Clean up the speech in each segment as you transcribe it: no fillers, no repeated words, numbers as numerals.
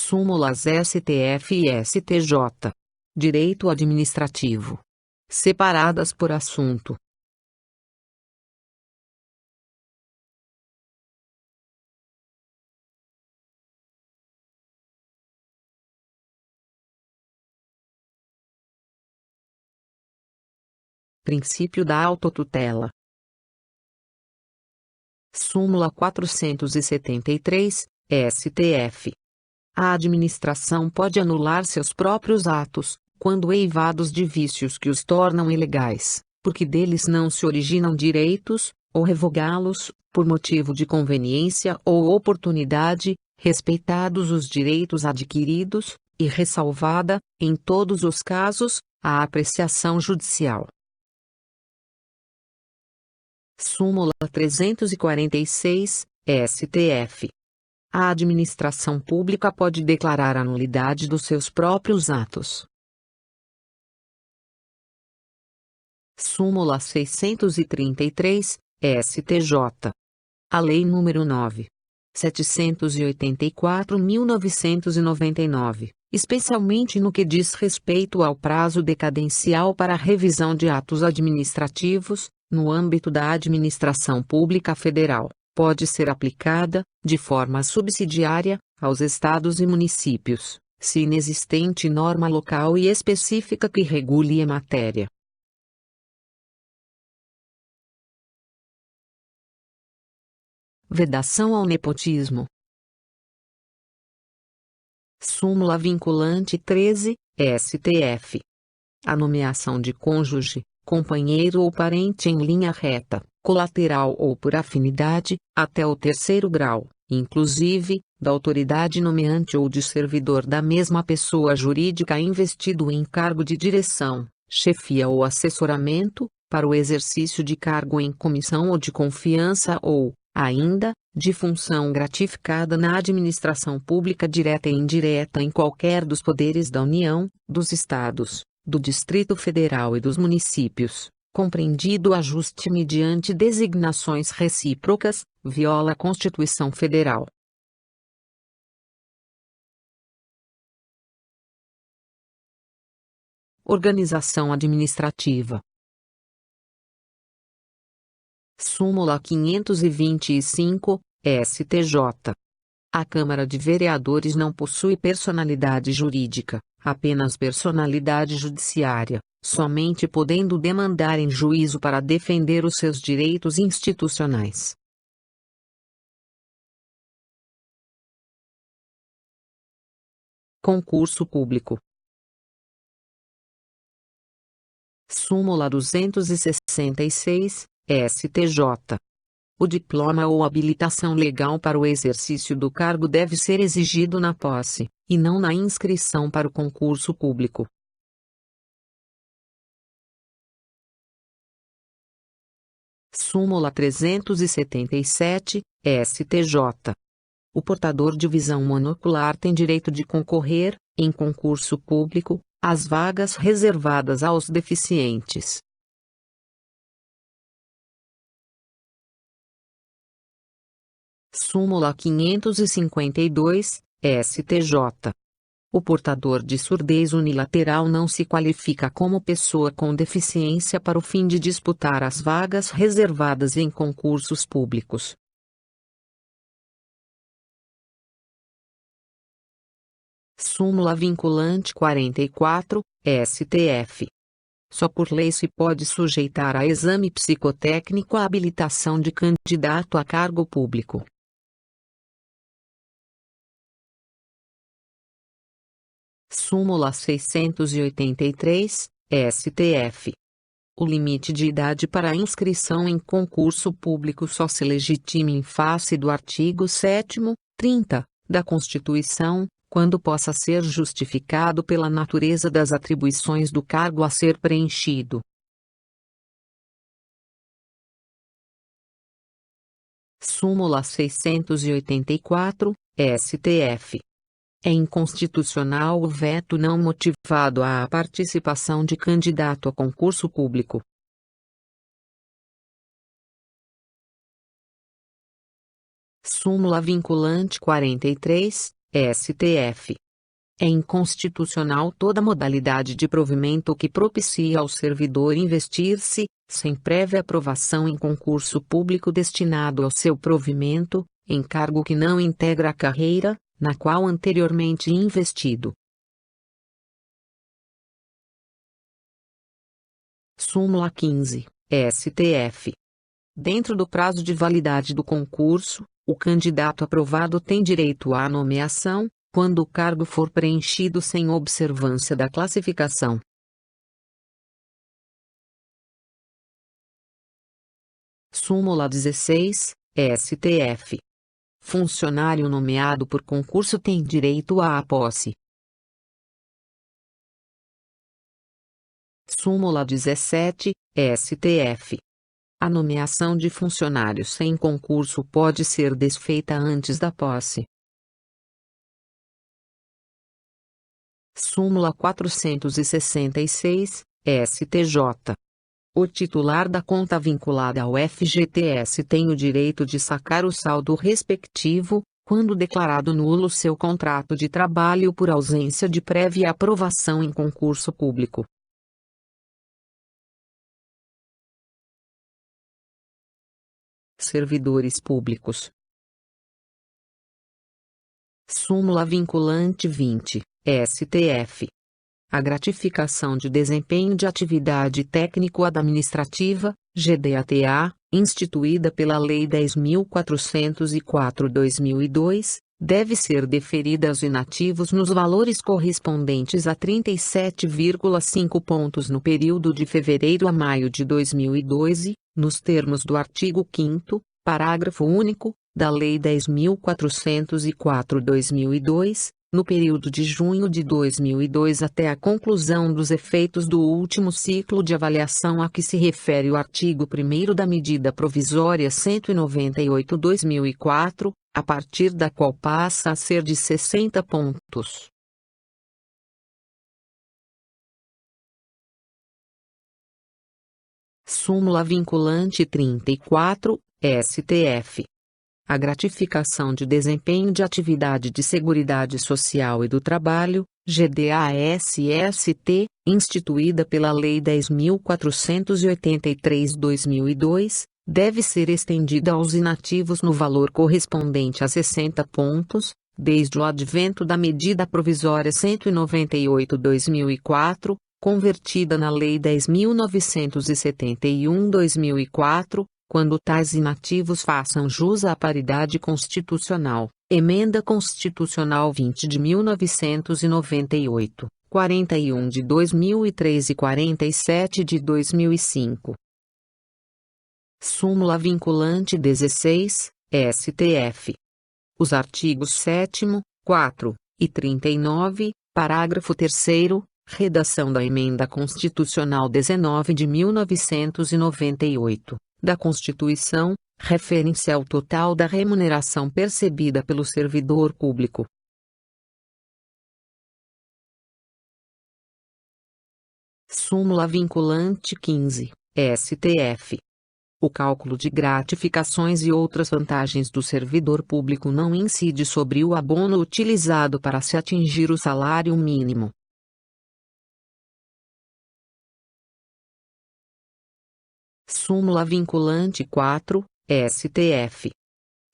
Súmulas STF e STJ. Direito Administrativo. Separadas por assunto. Princípio da autotutela. Súmula 473, STF. A administração pode anular seus próprios atos, quando eivados de vícios que os tornam ilegais, porque deles não se originam direitos, ou revogá-los, por motivo de conveniência ou oportunidade, respeitados os direitos adquiridos, e ressalvada, em todos os casos, a apreciação judicial. Súmula 346, STF. A administração pública pode declarar a nulidade dos seus próprios atos. Súmula 633, STJ. A Lei nº 9.784/1999, especialmente no que diz respeito ao prazo decadencial para a revisão de atos administrativos, no âmbito da administração pública federal, pode ser aplicada, de forma subsidiária, aos estados e municípios, se inexistente norma local e específica que regule a matéria. Vedação ao nepotismo. Súmula vinculante 13, STF. A nomeação de cônjuge, companheiro ou parente em linha reta, colateral ou por afinidade, até o 3º grau, inclusive, da autoridade nomeante ou de servidor da mesma pessoa jurídica investido em cargo de direção, chefia ou assessoramento, para o exercício de cargo em comissão ou de confiança ou, ainda, de função gratificada na administração pública direta e indireta em qualquer dos poderes da União, dos Estados, do Distrito Federal e dos municípios, compreendido ajuste mediante designações recíprocas, viola a Constituição Federal. Organização administrativa. Súmula 525, STJ. A Câmara de Vereadores não possui personalidade jurídica, apenas personalidade judiciária, somente podendo demandar em juízo para defender os seus direitos institucionais. Concurso público. Súmula 266, STJ. O diploma ou habilitação legal para o exercício do cargo deve ser exigido na posse, e não na inscrição para o concurso público. Súmula 377, STJ. O portador de visão monocular tem direito de concorrer, em concurso público, às vagas reservadas aos deficientes. Súmula 552, STJ. O portador de surdez unilateral não se qualifica como pessoa com deficiência para o fim de disputar as vagas reservadas em concursos públicos. Súmula vinculante 44, STF. Só por lei se pode sujeitar a exame psicotécnico a habilitação de candidato a cargo público. Súmula 683, STF. O limite de idade para a inscrição em concurso público só se legitima em face do artigo 7º, 30, da Constituição, quando possa ser justificado pela natureza das atribuições do cargo a ser preenchido. Súmula 684, STF. É inconstitucional o veto não motivado à participação de candidato a concurso público. Súmula vinculante 43, STF. É inconstitucional toda modalidade de provimento que propicia ao servidor investir-se, sem prévia aprovação em concurso público destinado ao seu provimento, em cargo que não integra a carreira, na qual anteriormente investido. Súmula 15, STF. Dentro do prazo de validade do concurso, o candidato aprovado tem direito à nomeação, quando o cargo for preenchido sem observância da classificação. Súmula 16, STF. Funcionário nomeado por concurso tem direito à posse. Súmula 17, STF. A nomeação de funcionários sem concurso pode ser desfeita antes da posse. Súmula 466, STJ. O titular da conta vinculada ao FGTS tem o direito de sacar o saldo respectivo, quando declarado nulo seu contrato de trabalho por ausência de prévia aprovação em concurso público. Servidores públicos. Súmula vinculante 20, STF. A gratificação de desempenho de atividade técnico-administrativa, GDATA, instituída pela Lei 10.404/2002, deve ser deferida aos inativos nos valores correspondentes a 37,5 pontos no período de fevereiro a maio de 2012, nos termos do artigo 5º, parágrafo único, da Lei 10.404/2002, no período de junho de 2002 até a conclusão dos efeitos do último ciclo de avaliação a que se refere o artigo 1º da Medida Provisória 198/2004, a partir da qual passa a ser de 60 pontos. Súmula vinculante 34, STF. A gratificação de desempenho de atividade de Seguridade Social e do Trabalho, GDASST, instituída pela Lei 10.483/2002, deve ser estendida aos inativos no valor correspondente a 60 pontos, desde o advento da Medida Provisória 198/2004, convertida na Lei 10.971/2004, quando tais inativos façam jus à paridade constitucional. Emenda Constitucional 20 de 1998, 41 de 2003 e 47 de 2005. Súmula vinculante 16, STF. Os artigos 7º, 4 e 39, parágrafo 3º, redação da Emenda Constitucional 19 de 1998. Da Constituição, referem-se ao total da remuneração percebida pelo servidor público. Súmula vinculante 15, STF. O cálculo de gratificações e outras vantagens do servidor público não incide sobre o abono utilizado para se atingir o salário mínimo. Súmula vinculante 4, STF.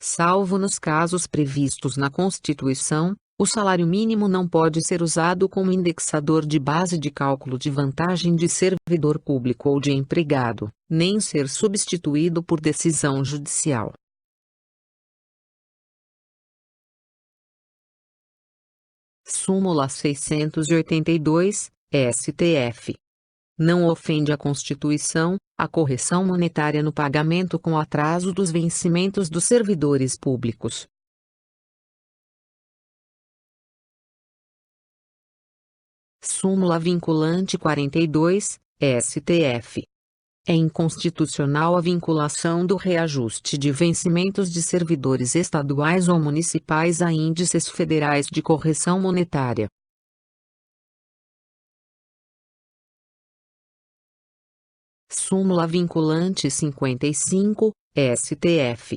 Salvo nos casos previstos na Constituição, o salário mínimo não pode ser usado como indexador de base de cálculo de vantagem de servidor público ou de empregado, nem ser substituído por decisão judicial. Súmula 682, STF. Não ofende a Constituição a correção monetária no pagamento com atraso dos vencimentos dos servidores públicos. Súmula vinculante 42, STF. É inconstitucional a vinculação do reajuste de vencimentos de servidores estaduais ou municipais a índices federais de correção monetária. Súmula vinculante 55, STF.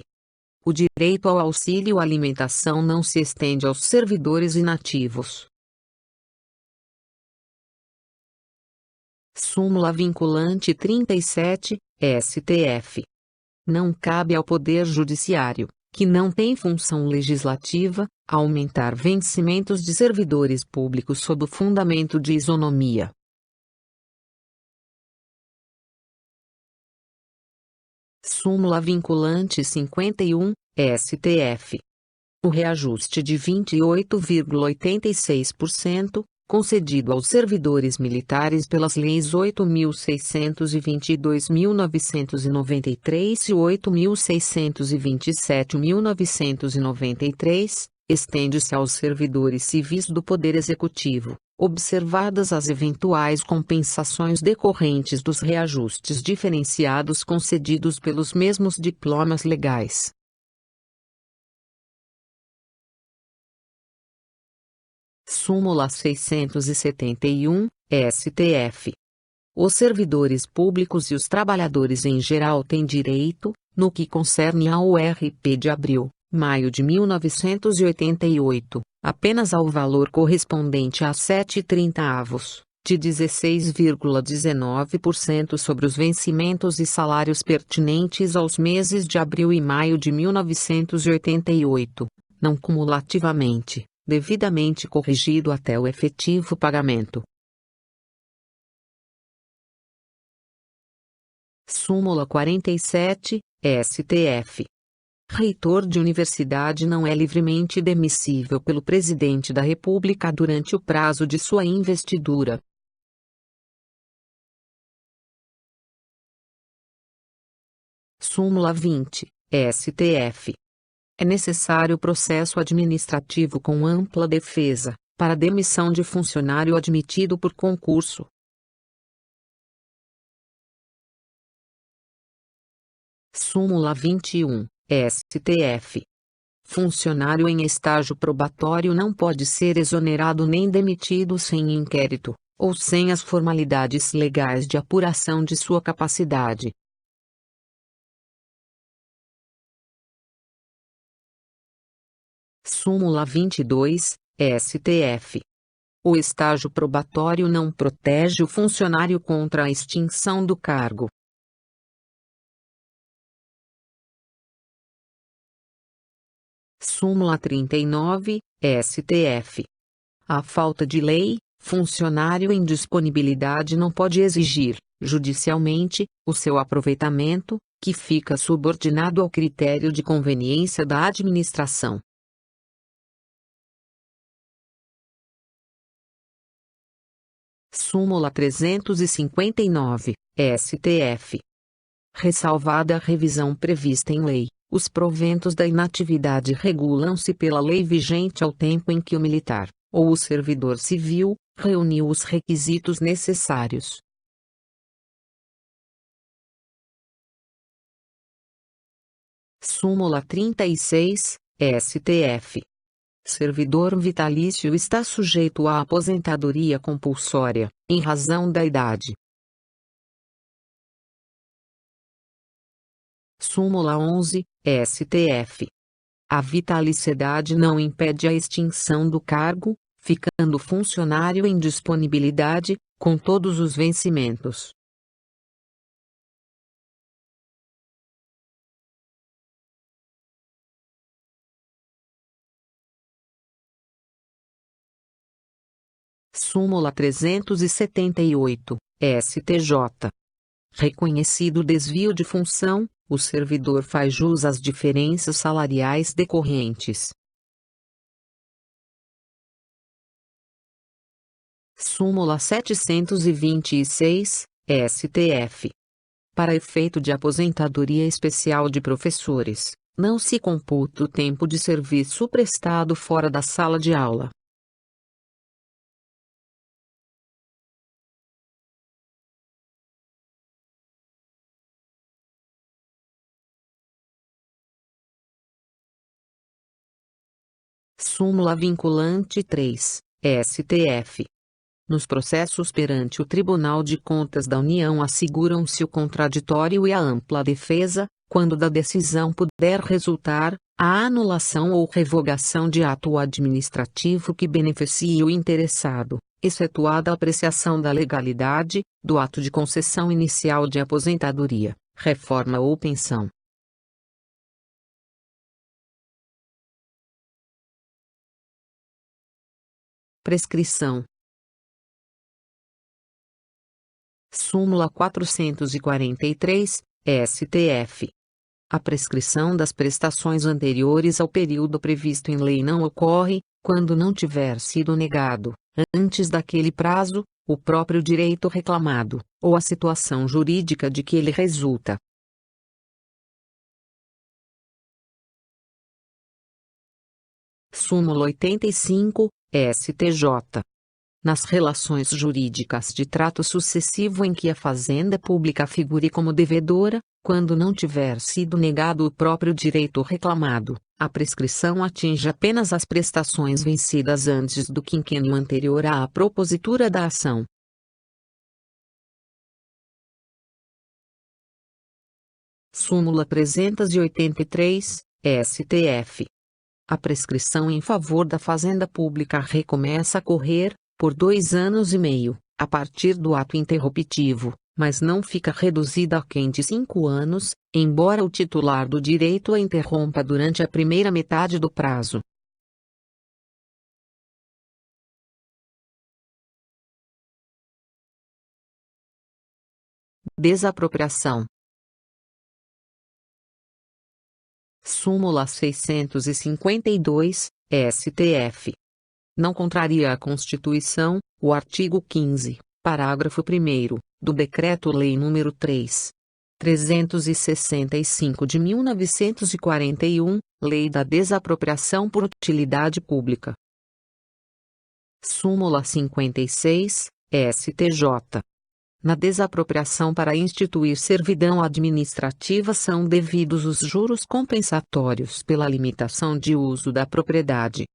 O direito ao auxílio alimentação não se estende aos servidores inativos. Súmula vinculante 37, STF. Não cabe ao Poder Judiciário, que não tem função legislativa, aumentar vencimentos de servidores públicos sob o fundamento de isonomia. Súmula vinculante 51, STF. O reajuste de 28,86%, concedido aos servidores militares pelas Leis 8.620 e 2.993 e 8.627 e 1.993, estende-se aos servidores civis do Poder Executivo, observadas as eventuais compensações decorrentes dos reajustes diferenciados concedidos pelos mesmos diplomas legais. Súmula 671, STF. Os servidores públicos e os trabalhadores em geral têm direito, no que concerne ao URP de abril, maio de 1988, apenas ao valor correspondente a 7/30 de 16,19% sobre os vencimentos e salários pertinentes aos meses de abril e maio de 1988, não cumulativamente, devidamente corrigido até o efetivo pagamento. Súmula 47, STF. Reitor de universidade não é livremente demissível pelo Presidente da República durante o prazo de sua investidura. Súmula 20, STF. É necessário processo administrativo com ampla defesa, para demissão de funcionário admitido por concurso. Súmula 21, STF. Funcionário em estágio probatório não pode ser exonerado nem demitido sem inquérito, ou sem as formalidades legais de apuração de sua capacidade. Súmula 22, STF. O estágio probatório não protege o funcionário contra a extinção do cargo. Súmula 39, STF. A falta de lei, funcionário em disponibilidade não pode exigir, judicialmente, o seu aproveitamento, que fica subordinado ao critério de conveniência da administração. Súmula 359, STF. Ressalvada a revisão prevista em lei, os proventos da inatividade regulam-se pela lei vigente ao tempo em que o militar, ou o servidor civil, reuniu os requisitos necessários. Súmula 36, STF. Servidor vitalício está sujeito à aposentadoria compulsória, em razão da idade. Súmula 11, STF. A vitaliciedade não impede a extinção do cargo, ficando funcionário em disponibilidade, com todos os vencimentos. Súmula 378, STJ. Reconhecido o desvio de função, o servidor faz jus às diferenças salariais decorrentes. Súmula 726, STF. Para efeito de aposentadoria especial de professores, não se computa o tempo de serviço prestado fora da sala de aula. Súmula vinculante 3, STF. Nos processos perante o Tribunal de Contas da União asseguram-se o contraditório e a ampla defesa, quando da decisão puder resultar a anulação ou revogação de ato administrativo que beneficie o interessado, excetuada a apreciação da legalidade do ato de concessão inicial de aposentadoria, reforma ou pensão. Prescrição. Súmula 443, STF. A prescrição das prestações anteriores ao período previsto em lei não ocorre, quando não tiver sido negado, antes daquele prazo, o próprio direito reclamado, ou a situação jurídica de que ele resulta. Súmula 85, STJ. Nas relações jurídicas de trato sucessivo em que a fazenda pública figure como devedora, quando não tiver sido negado o próprio direito reclamado, a prescrição atinge apenas as prestações vencidas antes do quinquênio anterior à propositura da ação. Súmula 383, STF. A prescrição em favor da fazenda pública recomeça a correr, por 2 anos e meio, a partir do ato interruptivo, mas não fica reduzida a quem de 5 anos, embora o titular do direito a interrompa durante a primeira metade do prazo. Desapropriação. Súmula 652, STF. Não contraria a Constituição, o artigo 15, parágrafo 1º, do Decreto-Lei nº 365 de 1941, Lei da Desapropriação por Utilidade Pública. Súmula 56, STJ. Na desapropriação para instituir servidão administrativa são devidos os juros compensatórios pela limitação de uso da propriedade.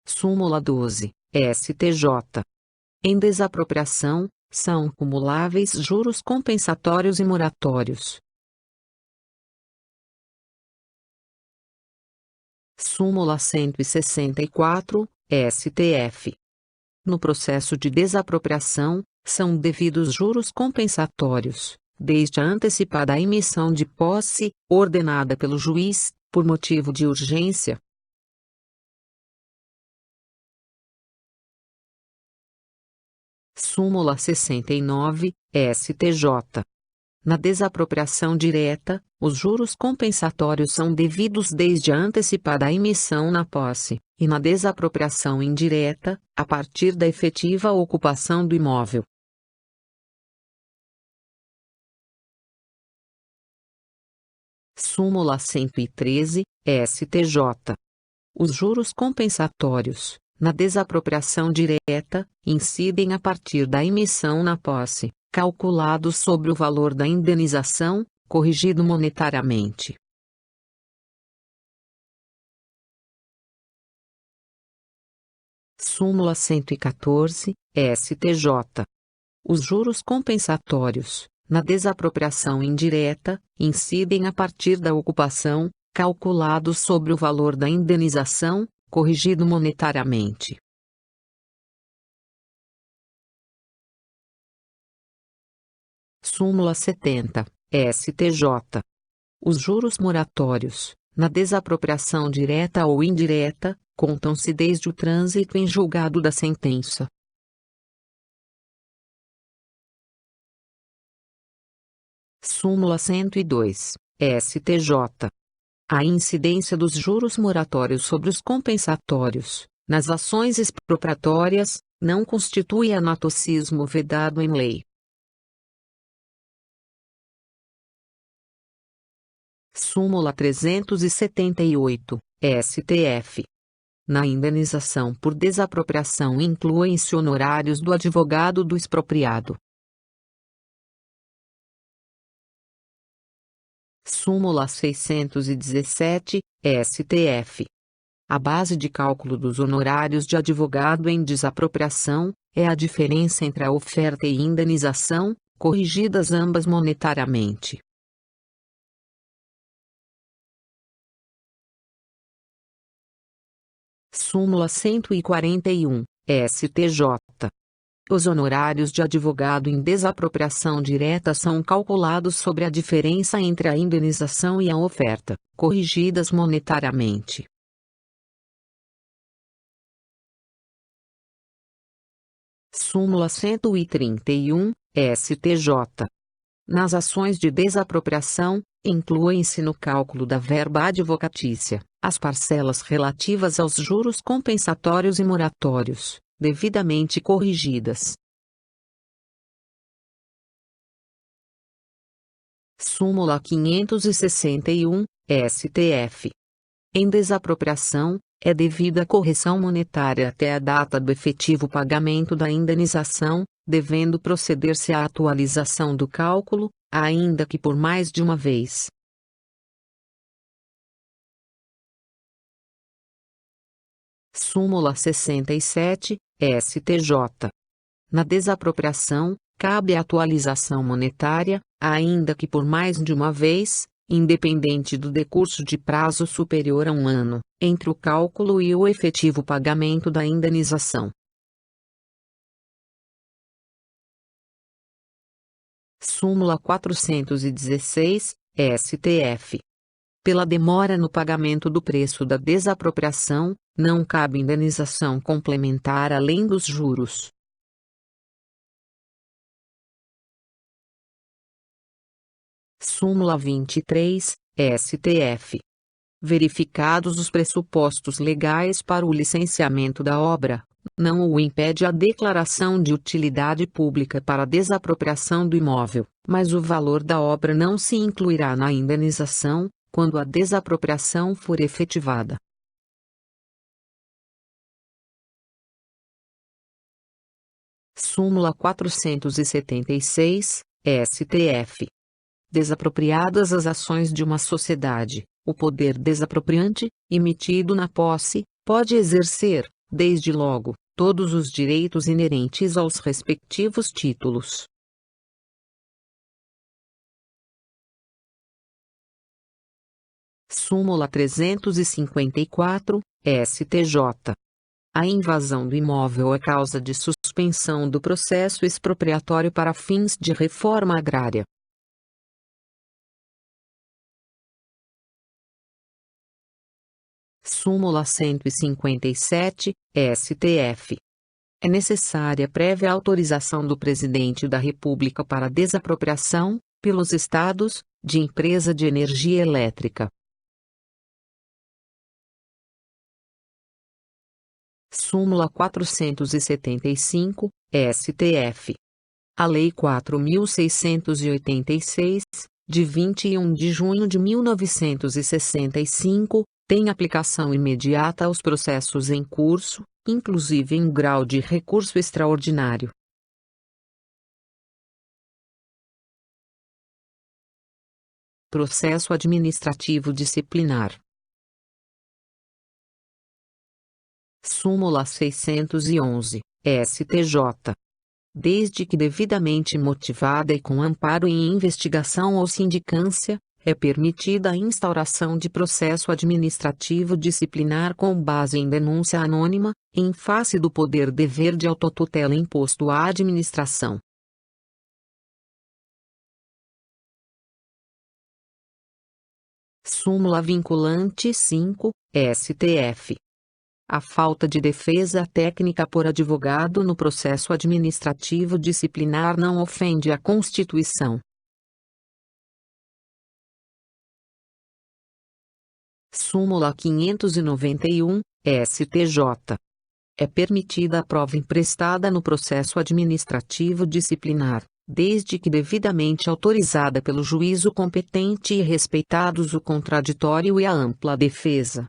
Súmula 12, STJ. Em desapropriação, são cumuláveis juros compensatórios e moratórios. Súmula 164, STF. No processo de desapropriação, são devidos juros compensatórios, desde a antecipada emissão de posse, ordenada pelo juiz, por motivo de urgência. Súmula 69, STJ. Na desapropriação direta, os juros compensatórios são devidos desde a antecipada emissão na posse, e na desapropriação indireta, a partir da efetiva ocupação do imóvel. Súmula 113, STJ. Os juros compensatórios, na desapropriação direta, incidem a partir da emissão na posse, calculados sobre o valor da indenização, corrigido monetariamente. Súmula 114, STJ. Os juros compensatórios, na desapropriação indireta, incidem a partir da ocupação, calculados sobre o valor da indenização, corrigido monetariamente. Súmula 70, STJ. Os juros moratórios, na desapropriação direta ou indireta, contam-se desde o trânsito em julgado da sentença. Súmula 102, STJ. A incidência dos juros moratórios sobre os compensatórios, nas ações expropriatórias, não constitui anatocismo vedado em lei. Súmula 378, STF. Na indenização por desapropriação incluem-se honorários do advogado do expropriado. Súmula 617, STF. A base de cálculo dos honorários de advogado em desapropriação, é a diferença entre a oferta e indenização, corrigidas ambas monetariamente. Súmula 141, STJ. Os honorários de advogado em desapropriação direta são calculados sobre a diferença entre a indenização e a oferta, corrigidas monetariamente. Súmula 131, STJ. Nas ações de desapropriação, incluem-se no cálculo da verba advocatícia as parcelas relativas aos juros compensatórios e moratórios, devidamente corrigidas. Súmula 561, STF. Em desapropriação, é devida correção monetária até a data do efetivo pagamento da indenização, devendo proceder-se à atualização do cálculo, ainda que por mais de uma vez. Súmula 67, STJ. Na desapropriação, cabe a atualização monetária, ainda que por mais de uma vez, independente do decurso de prazo superior a um ano, entre o cálculo e o efetivo pagamento da indenização. Súmula 416, STF. Pela demora no pagamento do preço da desapropriação, não cabe indenização complementar além dos juros. Súmula 23, STF. Verificados os pressupostos legais para o licenciamento da obra, não o impede a declaração de utilidade pública para a desapropriação do imóvel, mas o valor da obra não se incluirá na indenização, quando a desapropriação for efetivada. Súmula 476, STF. Desapropriadas as ações de uma sociedade, o poder desapropriante, emitido na posse, pode exercer, desde logo, todos os direitos inerentes aos respectivos títulos. Súmula 354, STJ. A invasão do imóvel é causa de suspensão do processo expropriatório para fins de reforma agrária. Súmula 157, STF. É necessária prévia autorização do Presidente da República para desapropriação, pelos Estados, de empresa de energia elétrica. Súmula 475, STF. A Lei 4.686, de 21 de junho de 1965, tem aplicação imediata aos processos em curso, inclusive em grau de recurso extraordinário. Processo administrativo disciplinar. Súmula 611, STJ. Desde que devidamente motivada e com amparo em investigação ou sindicância, é permitida a instauração de processo administrativo disciplinar com base em denúncia anônima, em face do poder dever de autotutela imposto à administração. Súmula vinculante 5, STF. A falta de defesa técnica por advogado no processo administrativo disciplinar não ofende a Constituição. Súmula 591, STJ. É permitida a prova emprestada no processo administrativo disciplinar, desde que devidamente autorizada pelo juízo competente e respeitados o contraditório e a ampla defesa.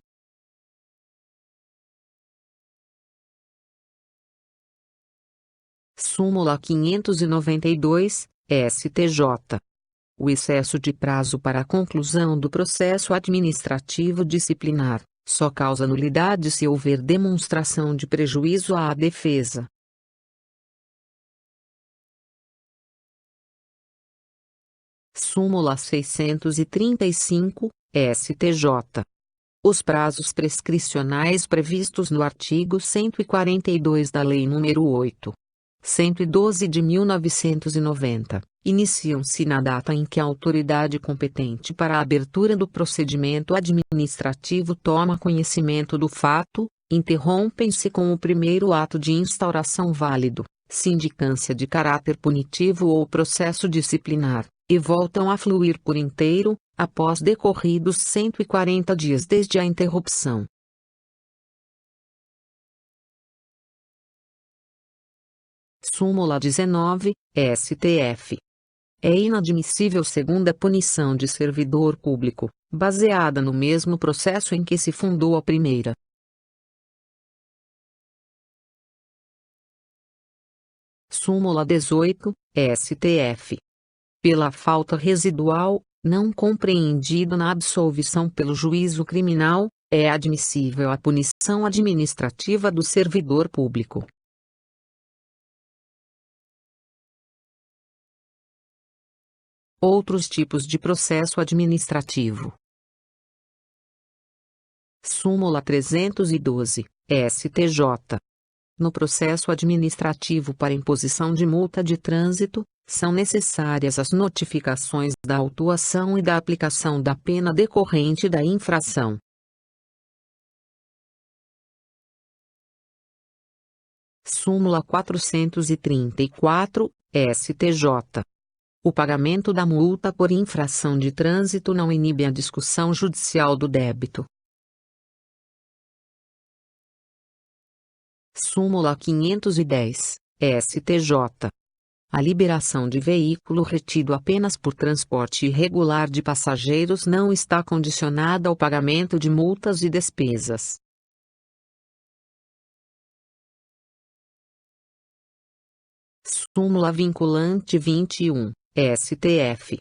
Súmula 592, STJ. O excesso de prazo para a conclusão do processo administrativo disciplinar só causa nulidade se houver demonstração de prejuízo à defesa. Súmula 635, STJ. Os prazos prescricionais previstos no artigo 142 da Lei nº 8.112 de 1990, iniciam-se na data em que a autoridade competente para a abertura do procedimento administrativo toma conhecimento do fato, interrompem-se com o primeiro ato de instauração válido, sindicância de caráter punitivo ou processo disciplinar, e voltam a fluir por inteiro, após decorridos 140 dias desde a interrupção. Súmula 19, STF. É inadmissível segunda punição de servidor público, baseada no mesmo processo em que se fundou a primeira. Súmula 18, STF. Pela falta residual, não compreendido na absolvição pelo juízo criminal, é admissível a punição administrativa do servidor público. Outros tipos de processo administrativo. Súmula 312, STJ. No processo administrativo para imposição de multa de trânsito, são necessárias as notificações da autuação e da aplicação da pena decorrente da infração. Súmula 434, STJ. O pagamento da multa por infração de trânsito não inibe a discussão judicial do débito. Súmula 510, STJ. A liberação de veículo retido apenas por transporte irregular de passageiros não está condicionada ao pagamento de multas e despesas. Súmula vinculante 21, STF.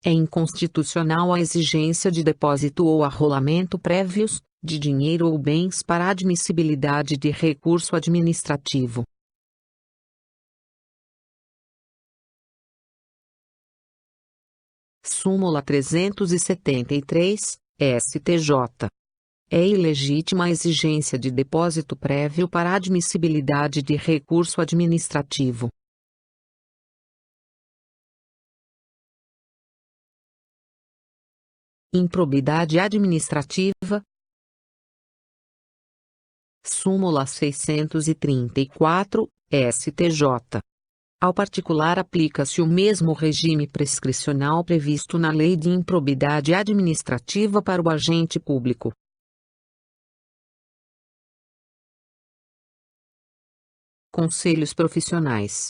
É inconstitucional a exigência de depósito ou arrolamento prévios, de dinheiro ou bens para admissibilidade de recurso administrativo. Súmula 373, STJ. É ilegítima a exigência de depósito prévio para admissibilidade de recurso administrativo. Improbidade administrativa. Súmula 634, STJ. Ao particular aplica-se o mesmo regime prescricional previsto na Lei de Improbidade Administrativa para o agente público. Conselhos profissionais.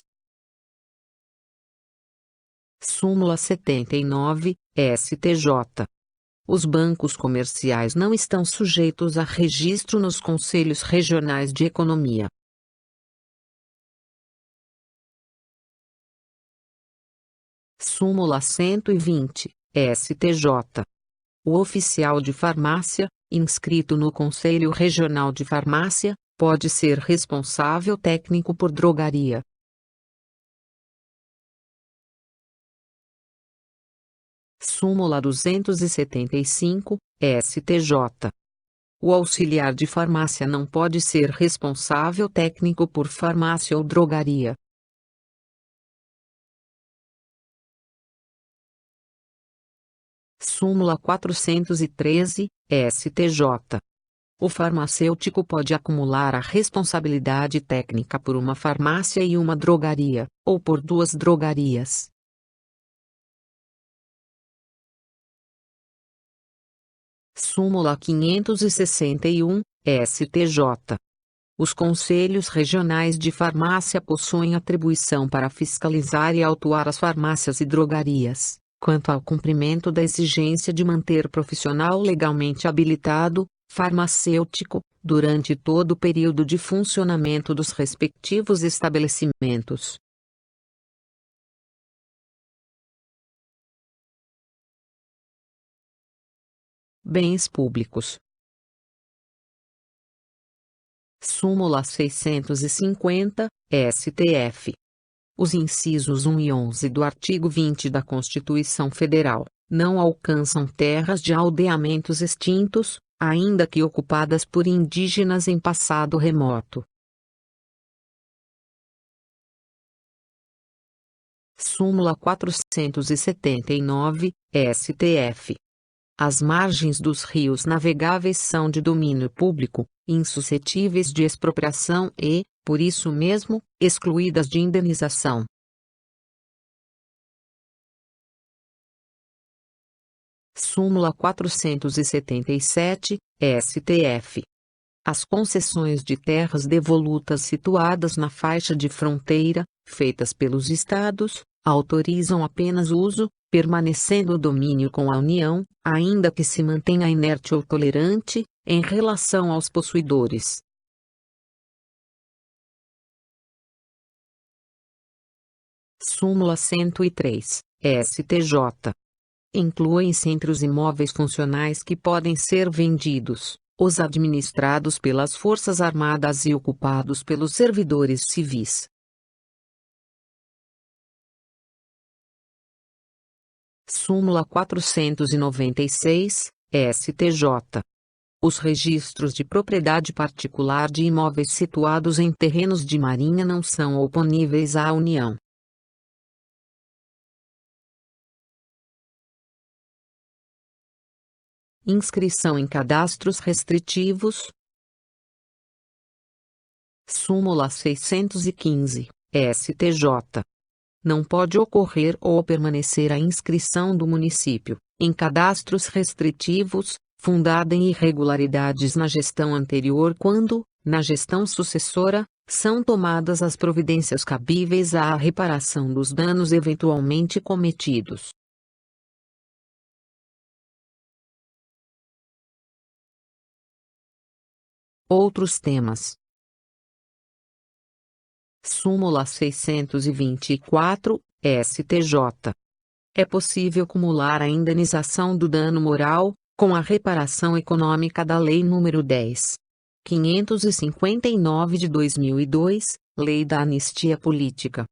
Súmula 79, STJ. Os bancos comerciais não estão sujeitos a registro nos Conselhos Regionais de Economia. Súmula 120, STJ. O oficial de farmácia, inscrito no Conselho Regional de Farmácia, pode ser responsável técnico por drogaria. Súmula 275, STJ. O auxiliar de farmácia não pode ser responsável técnico por farmácia ou drogaria. Súmula 413, STJ. O farmacêutico pode acumular a responsabilidade técnica por uma farmácia e uma drogaria, ou por duas drogarias. Súmula 561, STJ. Os conselhos regionais de farmácia possuem atribuição para fiscalizar e autuar as farmácias e drogarias, quanto ao cumprimento da exigência de manter profissional legalmente habilitado, farmacêutico, durante todo o período de funcionamento dos respectivos estabelecimentos. Bens públicos. Súmula 650, STF. Os incisos 1 e 11 do artigo 20 da Constituição Federal não alcançam terras de aldeamentos extintos, ainda que ocupadas por indígenas em passado remoto. Súmula 479, STF. As margens dos rios navegáveis são de domínio público, insuscetíveis de expropriação e, por isso mesmo, excluídas de indenização. Súmula 477, STF. As concessões de terras devolutas situadas na faixa de fronteira, feitas pelos Estados, autorizam apenas o uso, permanecendo o domínio com a União, ainda que se mantenha inerte ou tolerante, em relação aos possuidores. Súmula 103, STJ. Incluem-se entre os imóveis funcionais que podem ser vendidos, os administrados pelas Forças Armadas e ocupados pelos servidores civis. Súmula 496, STJ. Os registros de propriedade particular de imóveis situados em terrenos de marinha não são oponíveis à União. Inscrição em cadastros restritivos. Súmula 615, STJ. Não pode ocorrer ou permanecer a inscrição do município, em cadastros restritivos, fundada em irregularidades na gestão anterior quando, na gestão sucessora, são tomadas as providências cabíveis à reparação dos danos eventualmente cometidos. Outros temas. Súmula 624, STJ. É possível cumular a indenização do dano moral, com a reparação econômica da Lei nº 10.559 de 2002, Lei da Anistia Política.